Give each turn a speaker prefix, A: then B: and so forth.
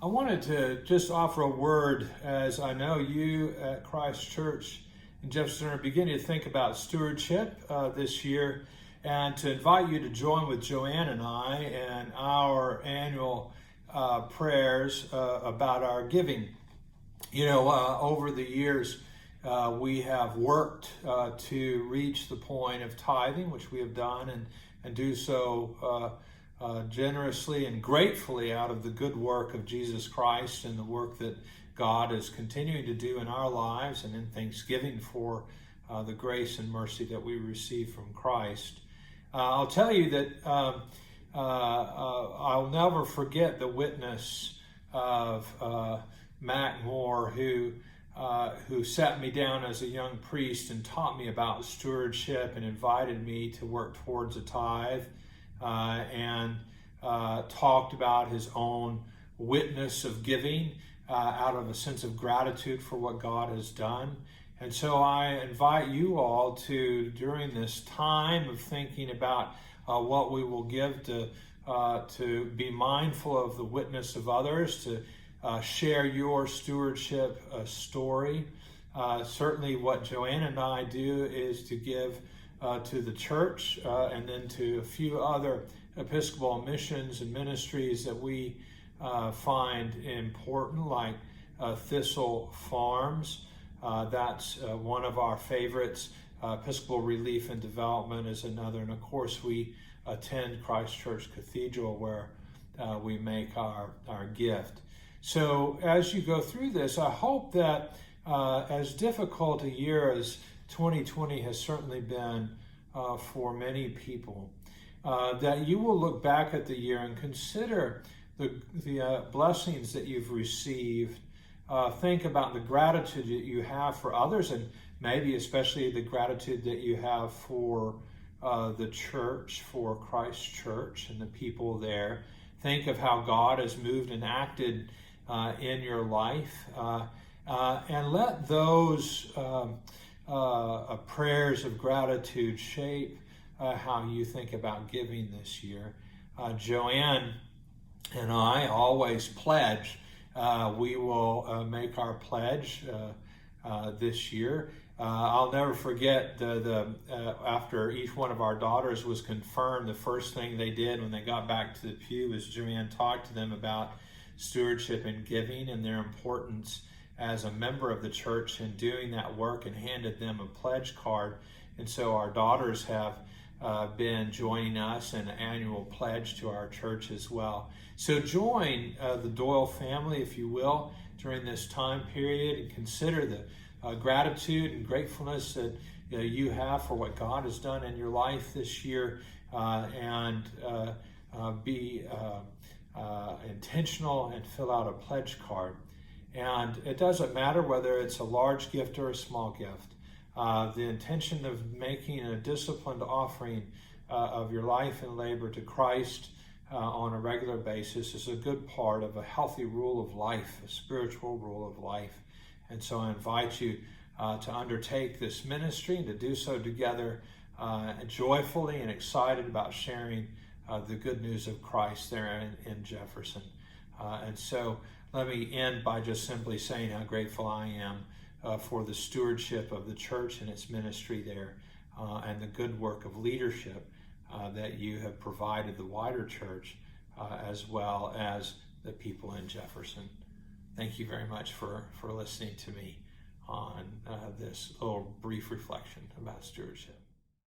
A: I wanted to just offer a word, as I know you at Christ Church in Jefferson are beginning to think about stewardship this year, and to invite you to join with Joanne and I in our annual prayers about our giving. You know, over the years, we have worked to reach the point of tithing, which we have done, and do so generously and gratefully out of the good work of Jesus Christ and the work that God is continuing to do in our lives, and in thanksgiving for the grace and mercy that we receive from Christ. I'll tell you that I'll never forget the witness of Mac Moore, who sat me down as a young priest and taught me about stewardship and invited me to work towards a tithe, and talked about his own witness of giving out of a sense of gratitude for what God has done. And so I invite you all to, during this time of thinking about what we will give, to be mindful of the witness of others, to share your stewardship story. Certainly what Joanne and I do is to give to the church and then to a few other Episcopal missions and ministries that we find important, like Thistle Farms. That's one of our favorites. Episcopal Relief and Development is another. And of course, we attend Christ Church Cathedral, where we make our gift. So as you go through this, I hope that as difficult a year as 2020 has certainly been for many people, that you will look back at the year and consider the blessings that you've received. Think about the gratitude that you have for others, and maybe especially the gratitude that you have for the church, for Christ Church and the people there. Think of how God has moved and acted in your life, and let those prayers of gratitude shape how you think about giving this year. Joanne and I always pledge. We will make our pledge this year. I'll never forget after each one of our daughters was confirmed, the first thing they did when they got back to the pew was Joanne talked to them about stewardship and giving and their importance as a member of the church in doing that work, and handed them a pledge card. And so our daughters have been joining us in an annual pledge to our church as well. So join the Doyle family, if you will, during this time period, and consider the gratitude and gratefulness that you have for what God has done in your life this year, and be intentional and fill out a pledge card. And it doesn't matter whether it's a large gift or a small gift. The intention of making a disciplined offering of your life and labor to Christ on a regular basis is a good part of a healthy rule of life, a spiritual rule of life. And so I invite you to undertake this ministry and to do so together joyfully and excited about sharing the good news of Christ there in Jefferson. And so let me end by just simply saying how grateful I am for the stewardship of the church and its ministry there, and the good work of leadership that you have provided the wider church, as well as the people in Jefferson. Thank you very much for listening to me on this little brief reflection about stewardship.